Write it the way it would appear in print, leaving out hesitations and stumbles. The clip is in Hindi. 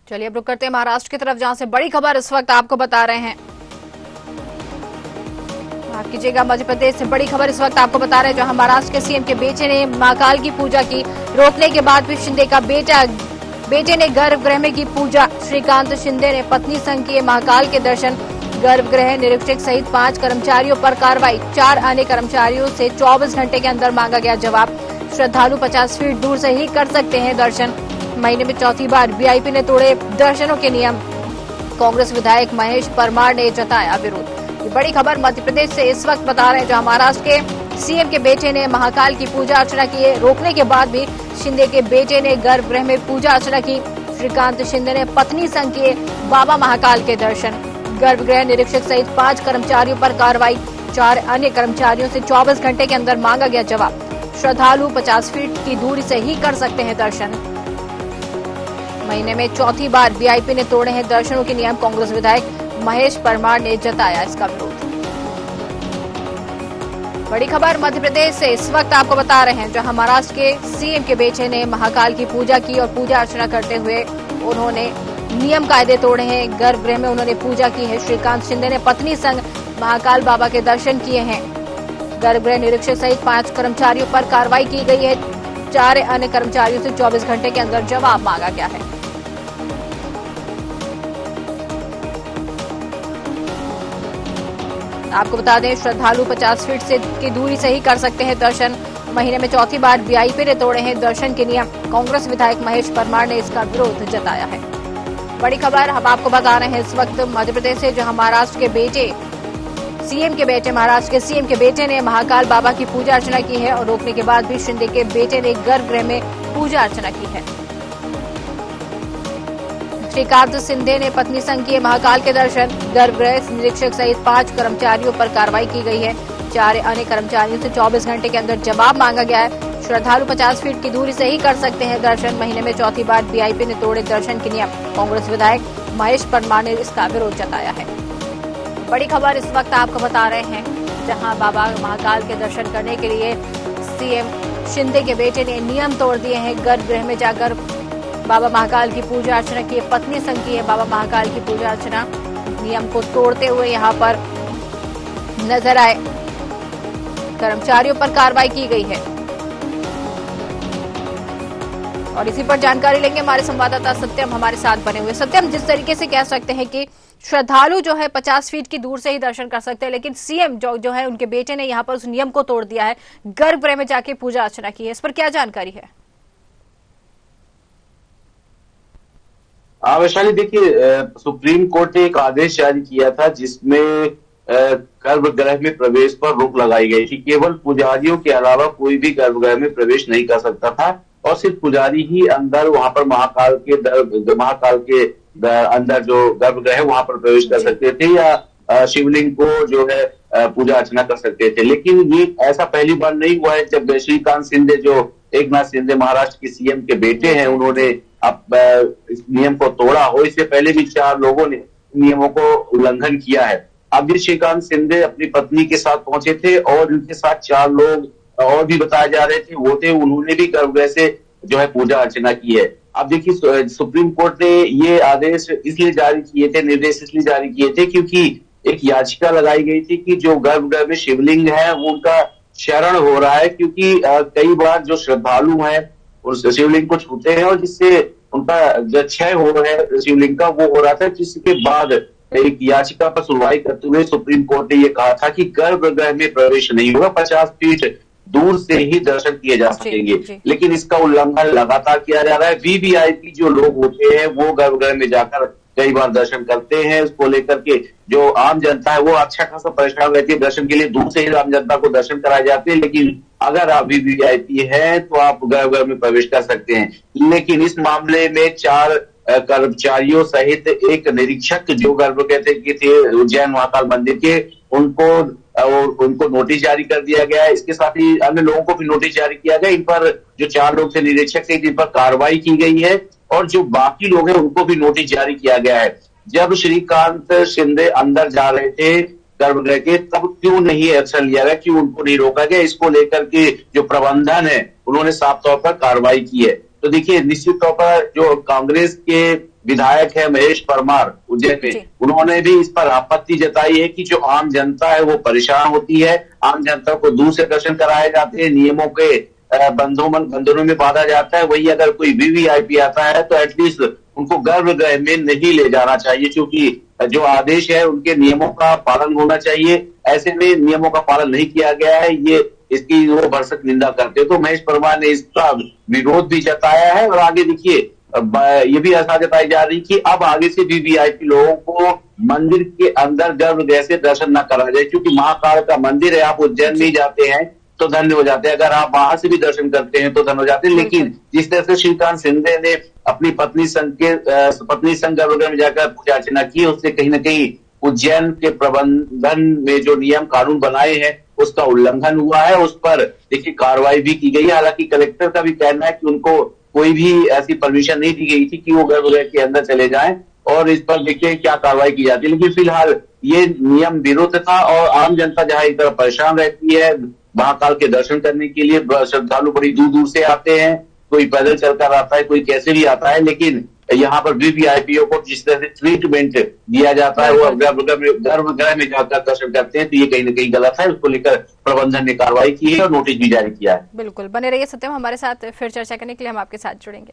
चलिए अब रुक करते हैं महाराष्ट्र की तरफ, जहां से बड़ी खबर इस वक्त आपको बता रहे हैं। माफ कीजिएगा, मध्य प्रदेश से बड़ी खबर इस वक्त आपको बता रहे हैं, जहां महाराष्ट्र के सीएम के बेटे ने महाकाल की पूजा की। रोकने के बाद भी शिंदे का बेटे ने गर्भगृह में की पूजा। श्रीकांत शिंदे ने पत्नी संग किए महाकाल के दर्शन। गर्भगृह निरीक्षक सहित 5 कर्मचारियों पर कार्रवाई। 4 अन्य कर्मचारियों से 24 घंटे के अंदर मांगा गया जवाब। श्रद्धालु 50 फीट दूर से ही कर सकते हैं दर्शन। महीने में चौथी बार वीआईपी ने तोड़े दर्शनों के नियम। कांग्रेस विधायक महेश परमार ने जताया विरोध। ये बड़ी खबर मध्य प्रदेश से इस वक्त बता रहे हैं, जहां महाराष्ट्र के सीएम के बेटे ने महाकाल की पूजा अर्चना की है। रोकने के बाद भी शिंदे के बेटे ने गर्भगृह में पूजा अर्चना की। श्रीकांत शिंदे ने पत्नी संग किए बाबा महाकाल के दर्शन। गर्भगृह निरीक्षक सहित 5 कर्मचारियों पर कार्रवाई। 4 अन्य कर्मचारियों से 24 घंटे के अंदर मांगा गया जवाब। श्रद्धालु 50 फीट की दूरी से ही कर सकते हैं दर्शन। महीने में चौथी बार वीआईपी ने तोड़े हैं दर्शनों के नियम। कांग्रेस विधायक महेश परमार ने जताया इसका विरोध। बड़ी खबर मध्य प्रदेश से इस वक्त आपको बता रहे हैं, जहां महाराष्ट्र के सीएम के बेटे ने महाकाल की पूजा की और पूजा अर्चना करते हुए उन्होंने नियम कायदे तोड़े हैं। गर्भगृह में उन्होंने पूजा की है। श्रीकांत शिंदे ने पत्नी संग महाकाल बाबा के दर्शन किए हैं। गर्भगृह निरीक्षक सहित 5 कर्मचारियों पर कार्रवाई की गई है। 4 अन्य कर्मचारियों से 24 घंटे के अंदर जवाब मांगा गया है। आपको बता दें, श्रद्धालु 50 फीट से की दूरी से ही कर सकते हैं दर्शन। महीने में चौथी बार वीआईपी ने तोड़े हैं दर्शन के नियम। कांग्रेस विधायक महेश परमार ने इसका विरोध जताया है। बड़ी खबर हम आपको बता रहे हैं इस वक्त मध्य प्रदेश से, जहां महाराष्ट्र के सीएम के बेटे ने महाकाल बाबा की पूजा अर्चना की है और रोकने के बाद भी शिंदे के बेटे ने गर्भगृह में पूजा अर्चना की है। श्रीकांत शिंदे ने पत्नी संग किए महाकाल के दर्शन। गर्भगृह निरीक्षक सहित 5 कर्मचारियों पर कार्रवाई की गई है। 4 अन्य कर्मचारियों से 24 घंटे के अंदर जवाब मांगा गया है। श्रद्धालु 50 फीट की दूरी से ही कर सकते हैं दर्शन। महीने में चौथी बार वीआईपी ने तोड़े दर्शन के नियम। कांग्रेस विधायक महेश परमार ने इसका विरोध जताया है। बड़ी खबर इस वक्त आपको बता रहे हैं, जहां बाबा महाकाल के दर्शन करने के लिए सीएम शिंदे के बेटे ने नियम तोड़ दिए हैं। गर्भगृह में जाकर बाबा महाकाल की पूजा अर्चना की। पत्नी संग की है बाबा महाकाल की पूजा अर्चना। नियम को तोड़ते हुए यहां पर नजर आए। कर्मचारियों पर कार्रवाई की गई है। और इसी पर जानकारी लेंगे हमारे संवाददाता सत्यम हमारे साथ बने हुए। सत्यम, जिस तरीके से कह सकते हैं कि श्रद्धालु जो है 50 फीट की दूर से ही दर्शन कर सकते हैं, लेकिन सीएम जो है उनके बेटे ने यहाँ पर उस नियम को तोड़ दिया है, गर्भगृह में जाके पूजा अर्चना की है। इस पर क्या जानकारी है? वैशाली, देखिए, सुप्रीम कोर्ट ने एक आदेश जारी किया था जिसमें गर्भगृह में प्रवेश पर रोक लगाई गई थी। केवल पुजारियों के अलावा कोई भी गर्भगृह में प्रवेश नहीं कर सकता था और सिर्फ पुजारी ही अंदर वहां पर महाकाल के अंदर जो गर्भगृह है वहां पर प्रवेश कर सकते थे या शिवलिंग को जो है पूजा अर्चना कर सकते थे। लेकिन ये ऐसा पहली बार नहीं हुआ है जब श्रीकांत शिंदे, जो एकनाथ शिंदे महाराष्ट्र के सीएम के बेटे हैं, उन्होंने अब इस नियम को तोड़ा हो। इससे पहले भी 4 लोगों ने नियमों को उल्लंघन किया है। अब भी श्रीकांत शिंदे अपनी पत्नी के साथ पहुंचे थे और उनके साथ 4 लोग और भी बताए जा रहे थे, वो थे, उन्होंने भी गर्भगृह से जो है पूजा अर्चना की है। अब देखिए, सुप्रीम कोर्ट ने ये आदेश इसलिए जारी किए थे, निर्देश इसलिए जारी किए थे क्योंकि एक याचिका लगाई गई थी कि जो गर्भगृह में शिवलिंग है वो उनका क्षरण हो रहा है, क्योंकि कई बार जो श्रद्धालु हैं उस शिवलिंग को छूते हैं और जिससे उनका जो क्षय हो रहा है शिवलिंग का वो हो रहा था। जिसके बाद एक याचिका पर सुनवाई करते हुए सुप्रीम कोर्ट ने ये कहा था कि गर्भगृह में प्रवेश नहीं होगा, 50 फीट दूर से ही दर्शन किए जा सकेंगे। लेकिन इसका उल्लंघन लगातार किया जा रहा है। वीवीआईपी जो लोग होते हैं वो गर्भगृह में जाकर कई बार दर्शन करते हैं। उसको लेकर के जो आम जनता है वो अच्छा खासा परेशान रहती है। दर्शन के लिए दूर से ही आम जनता को दर्शन कराए जाते हैं, लेकिन अगर आप वीवीआईपी हैं तो आप गर्भगृह में प्रवेश कर सकते हैं। लेकिन इस मामले में 4 कर्मचारियों सहित एक निरीक्षक जो गर्भगृह के थे उज्जैन महाकाल मंदिर के, उनको नोटिस जारी कर दिया गया है। इसके साथ ही अन्य लोगों को भी नोटिस जारी किया गया। इन पर जो 4 लोग थे निरीक्षक थे, इन पर कार्रवाई की गई है और जो बाकी लोग हैं उनको भी नोटिस जारी किया गया है। जब श्रीकांत शिंदे अंदर जा रहे थे गर्भगृह के, तब क्यों नहीं एक्शन लिया गया, क्यों उनको नहीं रोका गया? इसको लेकर के जो प्रबंधन है उन्होंने साफ तौर पर कार्रवाई की है। तो देखिए, निश्चित तौर पर जो कांग्रेस के विधायक है महेश परमार उज्जैन में, उन्होंने भी इस पर आपत्ति जताई है कि जो आम जनता है वो परेशान होती है, आम जनता को दूर से दर्शन कराए जाते हैं, नियमों के बंधनों में बांधा जाता है। वही अगर कोई वीवीआईपी आता है तो एटलीस्ट उनको गर्भगृह में नहीं ले जाना चाहिए, क्योंकि जो आदेश है उनके नियमों का पालन होना चाहिए। ऐसे में नियमों का पालन नहीं किया गया है, ये इसकी वो भरसक निंदा करते हैं। तो महेश परमार ने इसका विरोध भी जताया है। और आगे देखिए, ये भी आशा जताई जा रही कि अब आगे से वीवीआईपी लोगों को मंदिर के अंदर गर्भगृह से दर्शन न करा जाए, क्योंकि महाकाल का मंदिर है, आप उज्जैन में जाते हैं तो धन्य हो जाते हैं, अगर आप बाहर से भी दर्शन करते हैं तो धन्य हो जाते हैं। लेकिन जिस तरह से श्रीकांत शिंदे ने अपनी पत्नी संग गर्भगृह में जाकर पूजा अर्चना की, उससे कहीं ना कहीं उज्जैन के प्रबंधन में जो नियम कानून बनाए हैं उसका उल्लंघन हुआ है। उस पर देखिए कार्रवाई भी की गई है। हालांकि कलेक्टर का भी कहना है कि उनको कोई भी ऐसी परमिशन नहीं दी गई थी कि वो गर्भगृह के अंदर चले जाएं, और इस पर देखिए क्या कार्रवाई की जाती है। लेकिन फिलहाल ये नियम विरुद्ध था और आम जनता जहां एक तरफ परेशान रहती है महाकाल के दर्शन करने के लिए, श्रद्धालु बड़ी दूर दूर से आते हैं, कोई पैदल चलकर आता है, कोई कैसे भी आता है, लेकिन यहाँ पर वीवीआईपीओ को जिस तरह से ट्रीटमेंट दिया जाता है, वो गर्भगृह में जाकर दर्शन करते हैं, तो ये कहीं ना कहीं गलत है। उसको लेकर प्रबंधन ने कार्रवाई की है और नोटिस भी जारी किया है। बिल्कुल, बने रहिए सत्यम हमारे साथ, फिर चर्चा करने के लिए हम आपके साथ जुड़ेंगे।